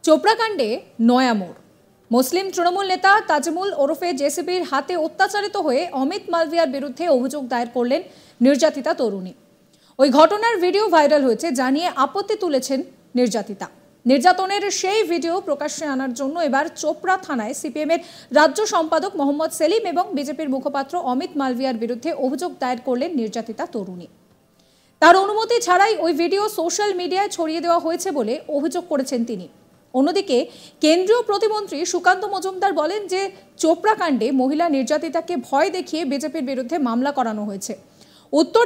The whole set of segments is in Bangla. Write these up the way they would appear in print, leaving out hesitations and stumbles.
চোপড়া কাণ্ডে নয়া মোড়। মুসলিম তৃণমূল নেতা তাজমুল ওরফে জেসিবির হাতে অত্যাচারিত হয়ে অমিত মালভিয়ার বিরুদ্ধে অভিযোগ দায়ের করলেন নির্যাতিতা তরুণী। ওই ঘটনার ভিডিও ভাইরাল হয়েছে, জানিয়ে আপত্তি তুলেছেন নির্যাতিতা। নির্যাতনের সেই ভিডিও প্রকাশ্যে আনার জন্য এবার চোপড়া থানায় সিপিএমের রাজ্য সম্পাদক মোহাম্মদ সেলিম এবং বিজেপির মুখপাত্র অমিত মালভিয়ার বিরুদ্ধে অভিযোগ দায়ের করলেন নির্যাতিতা তরুণী। তার অনুমতি ছাড়াই ওই ভিডিও সোশ্যাল মিডিয়ায় ছড়িয়ে দেওয়া হয়েছে বলে অভিযোগ করেছেন তিনি। অন্যদিকে কেন্দ্রীয় প্রতিমন্ত্রী সুকান্ত মজুমদার বলেন যে চোপড়া কাণ্ডে মহিলা নির্যাতিতাকে ভয় দেখিয়ে বিজেপির বিরুদ্ধে মামলা করানো হয়েছে। উত্তর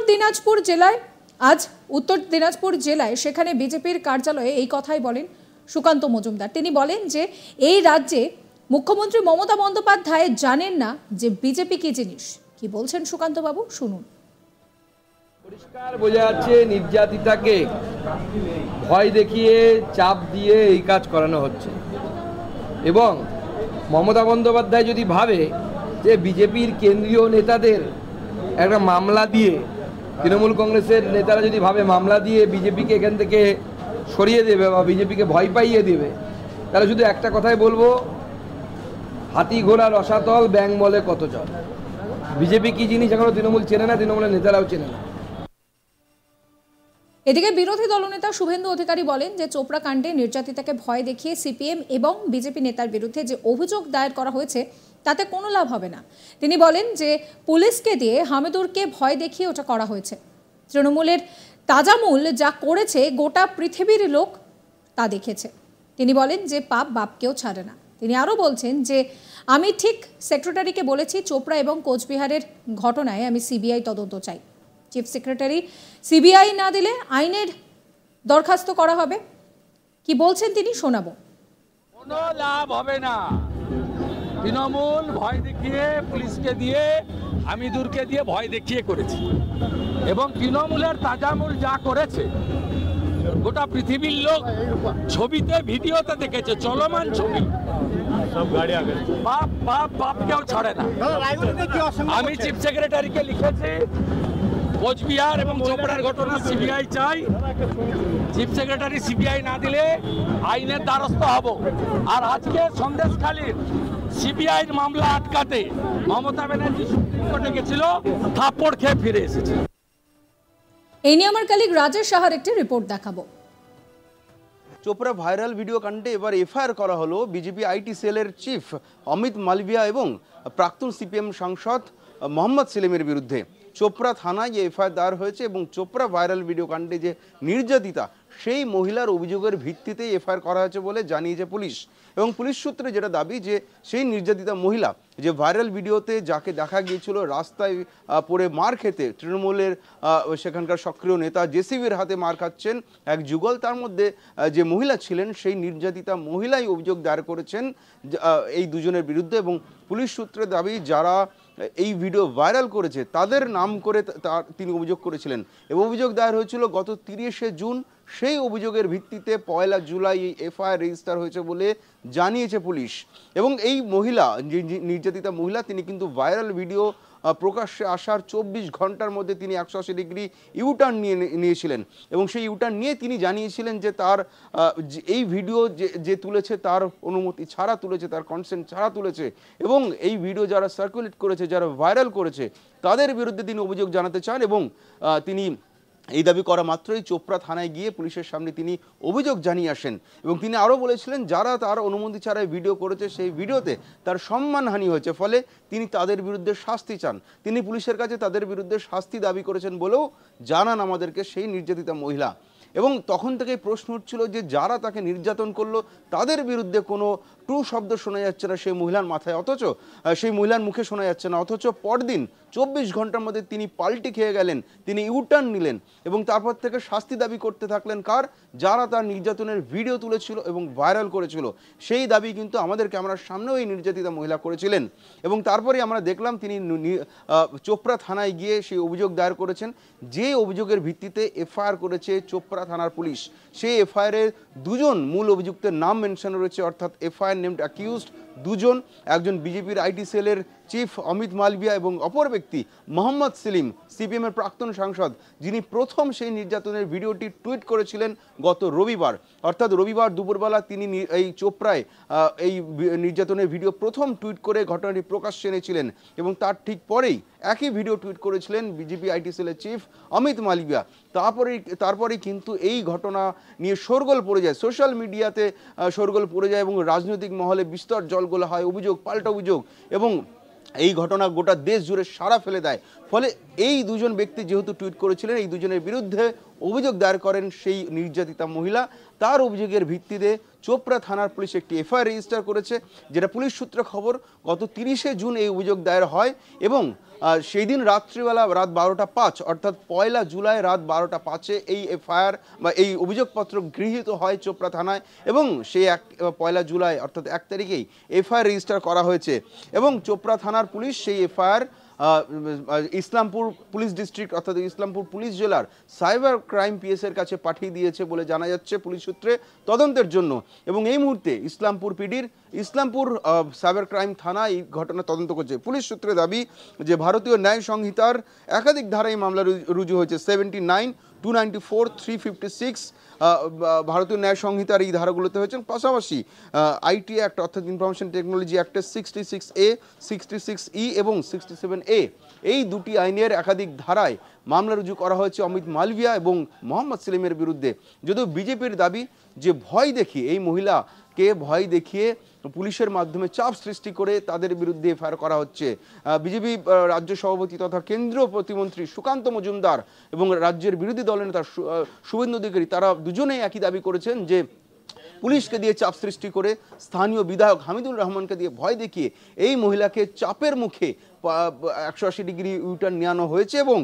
দিনাজপুর জেলায় সেখানে বিজেপির কার্যালয়ে এই কথাই বলেন সুকান্ত মজুমদার। তিনি বলেন যে এই রাজ্যে মুখ্যমন্ত্রী মমতা বন্দ্যোপাধ্যায় জানেন না যে বিজেপি কি জিনিস। কি বলছেন সুকান্ত বাবু, শুনুন। পরিষ্কার বোঝা যাচ্ছে নির্যাতিতাকে ভয় দেখিয়ে চাপ দিয়ে এই কাজ করানো হচ্ছে, এবং মমতা বন্দ্যোপাধ্যায় যদি ভাবে যে বিজেপির কেন্দ্রীয় নেতাদের একটা মামলা দিয়ে, তৃণমূল কংগ্রেসের নেতারা যদি ভাবে মামলা দিয়ে বিজেপিকে এখান থেকে সরিয়ে দেবে বা বিজেপিকে ভয় পাইয়ে দেবে, তাহলে শুধু একটা কথাই বলবো, হাতি ঘোড়া রসাতল ব্যাং বলে কত জল। বিজেপি কি জিনিস এখনো তৃণমূল চেনে না, তৃণমূলের নেতারাও চেনে না। এদিকে বিরোধী দলনেতা শুভেন্দু অধিকারী বলেন যে চোপড়া কাণ্ডে নির্যাতিতাকে ভয় দেখিয়ে সিপিএম এবং বিজেপি নেতার বিরুদ্ধে যে অভিযোগ দায়ের করা হয়েছে তাতে কোনো লাভ হবে না। তিনি বলেন যে পুলিশকে দিয়ে হামিদুরকে ভয় দেখিয়ে ওটা করা হয়েছে। তৃণমূলের তাজামুল যা করেছে গোটা পৃথিবীর লোক তা দেখেছে। তিনি বলেন যে পাপ বাপকেও ছাড়ে না। তিনি আরও বলছেন যে আমি ঠিক সেক্রেটারিকে বলেছি চোপড়া এবং কোচবিহারের ঘটনায় আমি সিবিআই তদন্ত চাই। চিফ সেক্রেটারি সিবিআই না দিলে আইনের দরখাস্ত করা হবে। কি বলছেন তিনি, শোনাবো। কোনো লাভ হবে না। তৃণমূল ভয় দেখিয়ে পুলিশকে দিয়ে হামিদুরকে দিয়ে ভয় দেখিয়ে করেছে, এবং তৃণমূলের তাজামুল যা করেছে গোটা পৃথিবীর লোক ছবিতে ভিডিওতে দেখেছে, চলমান ছবি। বাপ বাপ বাপকেও ছাড়ে না। আমি চিফ সেক্রেটারিকে লিখেছি কোচবিহার এবং চোপড়ার ঘটনা সিবিআই চাই। চিফ সেক্রেটারি সিবিআই না দিলে আইনের দ্বারস্থ হব। আর আজকে সন্দেশখালীর সিবিআইর মামলা আটকাতে মমতা ব্যানার্জি সুপ্রিম কোর্টে গেছিল, থাপ্পড় খেয়ে ফিরে এসেছে। এই নিয়ে আমার কলিগ রাজেশ সাহার একটি রিপোর্ট দেখাবো। চোপড়া ভাইরাল ভিডিও কাণ্ডে এবার এফআইআর করা হলো বিজেপি আইটি সেলের চিফ অমিত মালভিয়া এবং প্রাক্তন সিপিএম সাংসদ মোহাম্মদ সেলিমের বিরুদ্ধে। চোপড়া থানায় এফআইআর দায়ের হয়েছে এবং চোপড়া ভাইরাল ভিডিও কাণ্ডে যে নির্যাতিতা সেই মহিলার অভিযোগের ভিত্তিতেই এফআইআর করা হয়েছে বলে জানিয়েছে পুলিশ। এবং পুলিশ সূত্রে যেটা দাবি যে সেই নির্যাতিতা মহিলা যে ভাইরাল ভিডিওতে যাকে দেখা গিয়েছিল রাস্তায় পড়ে মার খেতে, তৃণমূলের সেখানকার সক্রিয় নেতা জেসিবির হাতে মার খাচ্ছেন এক যুগল, তার মধ্যে যে মহিলা ছিলেন সেই নির্যাতিতা মহিলাই অভিযোগ দায়ের করেছেন এই দুজনের বিরুদ্ধে। এবং পুলিশ সূত্রে দাবি যারা এই ভিডিও ভাইরাল করেছে তাদের নাম করে তিনি অভিযোগ করেছিলেন এবং অভিযোগ দায়ের হয়েছিল গত 30শে জুন। সেই অভিযোগের ভিত্তিতে 1 জুলাই এই এফআইআর রেজিস্টার হয়েছে বলে জানিয়েছে পুলিশ। এবং এই মহিলা, যে নির্যাতিতা মহিলা, তিনি কিন্তু ভাইরাল ভিডিও প্রকাশ্যে আসার 24 ঘন্টার মধ্যে তিনি 180 ডিগ্রি ইউটার্ন নিয়েছিলেন এবং সেই ইউটার্ন নিয়ে তিনি জানিয়েছিলেন যে তার এই ভিডিও যে তুলেছে তার অনুমতি ছাড়া তুলেছে, তার কনসেন্ট ছাড়া তুলেছে, এবং এই ভিডিও যারা সার্কুলেট করেছে, যারা ভাইরাল করেছে তাদের বিরুদ্ধে তিনি অভিযোগ জানাতে চান। এবং তিনি এই দাবি করা মাত্রই চোপড়া থানায় গিয়ে পুলিশের সামনে তিনি অভিযোগ জানিয়ে আসেন। এবং তিনি আরও বলেছিলেন যারা তার অনুমতি ছাড়াই ভিডিও করেছে সেই ভিডিওতে তার সম্মানহানি হয়েছে, ফলে তিনি তাদের বিরুদ্ধে শাস্তি চান। তিনি পুলিশের কাছে তাদের বিরুদ্ধে শাস্তি দাবি করেছেন বলেও জানান আমাদেরকে সেই নির্যাতিতা মহিলা। এবং তখন থেকেই প্রশ্ন উঠছিল যে যারা তাকে নির্যাতন করলো তাদের বিরুদ্ধে কোনো ট্রু শব্দ শোনা যাচ্ছে না সেই মহিলার মাথায়, অথচ সেই মহিলার মুখে শোনা যাচ্ছে না, অথচ পরদিন 24 ঘন্টার মধ্যে তিনি পাল্টি খেয়ে গেলেন, তিনি ইউটার্ন নিলেন এবং তারপর থেকে শাস্তি দাবি করতে থাকলেন কার, যারা তার নির্যাতনের ভিডিও তুলেছিল এবং ভাইরাল করেছিল। সেই দাবি কিন্তু আমাদের ক্যামেরার সামনেও এই নির্যাতিতা মহিলা করেছিলেন। এবং তারপরে আমরা দেখলাম তিনি চোপড়া থানায় গিয়ে সেই অভিযোগ দায়ের করেছেন, যে অভিযোগের ভিত্তিতে এফআইআর করেছে চোপড়া থানার পুলিশ। সেই এফআইআরের দুজন মূল অভিযুক্তের নাম মেনশন রয়েছে, অর্থাৎ এফআইআর নেমড অ্যাকিউজড দুজন, একজন বিজেপির আইটি সেলের চিফ অমিত মালভিয়া এবং অপর ব্যক্তি মোহাম্মদ সেলিম, সিপিএমের প্রাক্তন সাংসদ, যিনি প্রথম সেই নির্যাতনের ভিডিওটি টুইট করেছিলেন গত রবিবার। অর্থাৎ রবিবার দুপুরবেলা তিনি এই চোপড়ায় এই নির্যাতনের ভিডিও প্রথম টুইট করে ঘটনাটি প্রকাশ্যে এনেছিলেন এবং তার ঠিক পরেই একই ভিডিও টুইট করেছিলেন বিজেপি আইটি সেলের চিফ অমিত মালভিয়া। তারপরেই কিন্তু এই ঘটনা নিয়ে শোরগোল পড়ে যায়, সোশ্যাল মিডিয়াতে শোরগোল পড়ে যায় এবং রাজনৈতিক মহলে বিস্তর জলগোলা হয়, অভিযোগ পাল্টা অভিযোগ, এবং এই ঘটনা গোটা দেশ জুড়ে সাড়া ফেলে দেয়। ফলে এই দুজন ব্যক্তি যেহেতু টুইট করেছিলেন, এই দুজনের বিরুদ্ধে অভিযোগ দায়ের করেন সেই নির্যাতিতা মহিলা। তার অভিযোগের ভিত্তিতে চোপড়া থানার পুলিশ একটি এফআইআর রেজিস্টার করেছে, যেটা পুলিশ সূত্রে খবর গত 30শে জুন এই অভিযোগ দায়ের হয় এবং সেই দিন রাত্রিবেলা রাত 12:05 অর্থাৎ 1 জুলাই রাত 12:05 এই এফআইআর বা এই অভিযোগপত্র গৃহীত হয় চোপড়া থানায় এবং সেই 1 জুলাই অর্থাৎ 1 তারিখেই এফআইআর রেজিস্টার করা হয়েছে এবং চোপড়া থানার পুলিশ সেই এফআইআর ইসলামপুর পুলিশ ডিস্ট্রিক্ট অর্থাৎ ইসলামপুর পুলিশ জেলার সাইবার ক্রাইম পিএসের কাছে পাঠিয়ে দিয়েছে বলে জানা যাচ্ছে পুলিশ সূত্রে তদন্তের জন্য। এবং এই মুহূর্তে ইসলামপুর পিডির ইসলামপুর সাইবার ক্রাইম থানা এই ঘটনা তদন্ত করছে। পুলিশ সূত্রে দাবি যে ভারতীয় ন্যায় সংহিতার একাধিক ধারায় মামলা রুজু হয়েছে, 79, 294, 356 ভারতীয় ন্যায় সংহিতার এই ধারাগুলোতে হয়েছে। পাশাপাশি আইটি অ্যাক্ট অর্থাৎ ইনফরমেশন টেকনোলজি অ্যাক্টের 66A, 66E এবং 67A এই দুটি আইনের একাধিক ধারায় মামলা রুজু করা হয়েছে অমিত মালভিয়া এবং মোহাম্মদ সেলিমের বিরুদ্ধে। যদিও বিজেপির দাবি যে ভয় দেখিয়ে এই মহিলাকে ভয় দেখিয়ে পুলিশের মাধ্যমে চাপ সৃষ্টি করে তাদের বিরুদ্ধে এফআইআর করা হচ্ছে। বিজেপি রাজ্য সভাপতি তথা কেন্দ্রীয় প্রতিমন্ত্রী সুকান্ত মজুমদার এবং রাজ্যের বিরোধী দলের নেতা শুভেন্দু অধিকারী তারা দুজনেই একই দাবি করেছেন যে পুলিশকে দিয়ে চাপ সৃষ্টি করে স্থানীয় বিধায়ক হামিদুর রহমানকে দিয়ে ভয় দেখিয়ে এই মহিলাকে চাপের মুখে 180 ডিগ্রি ইউটার্ন নেওয়ানো হয়েছে এবং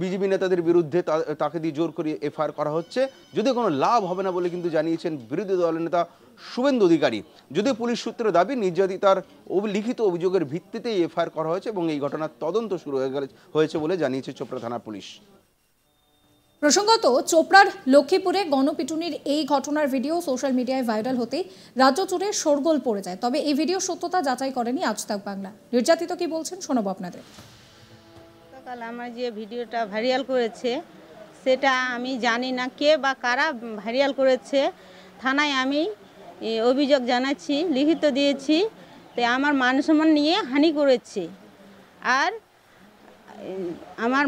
বিজেপি নেতাদের বিরুদ্ধে তাকে দিয়ে জোর করে এফআইআর করা হচ্ছে। যদিও কোনো লাভ হবে না বলে কিন্তু জানিয়েছেন বিরোধী দলের নেতা শুভেন্দু অধিকারী। যদিও পুলিশ সূত্রে দাবি নির্যাতিতার লিখিত অভিযোগের ভিত্তিতে এফআইআর করা হয়েছে এবং এই ঘটনার তদন্ত শুরু হয়েছে বলে জানিয়েছে চোপড়া থানার পুলিশ। প্রসঙ্গত, চোপড়ার লক্ষ্মীপুরে গণপিটুনির এই ঘটনার ভিডিও সোশ্যাল মিডিয়ায় ভাইরাল হতেই রাজ্য জুড়ে শোরগোল পড়ে যায়। তবে এই ভিডিও সত্যতা যাচাই করেনি আজ তাক বাংলা। নির্যাতিত কি বলছেন শোনাবো আপনাদের। গতকাল আমার যে ভিডিওটা ভাইরাল করেছে সেটা আমি জানি না কে বা কারা ভাইরাল করেছে। থানায় আমি অভিযোগ জানাচ্ছি, লিখিত দিয়েছি। তো আমার মান সম্মান নিয়ে হানি করেছে, আর আমার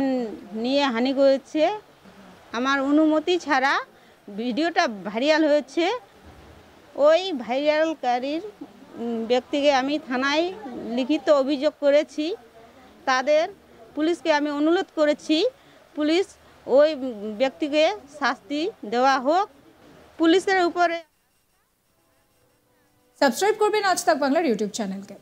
নিয়ে হানি করেছে, আমার অনুমতি ছাড়া ভিডিওটা ভাইরাল হয়েছে। ওই ভাইরালকারীর ব্যক্তিকে আমি থানায় লিখিত অভিযোগ করেছি। তাদের পুলিশকে আমি অনুরোধ করেছি পুলিশ ওই ব্যক্তিকে শাস্তি দেওয়া হোক। পুলিশের উপরে সাবস্ক্রাইব করবেন আজ তাক বাংলার ইউটিউব চ্যানেলকে।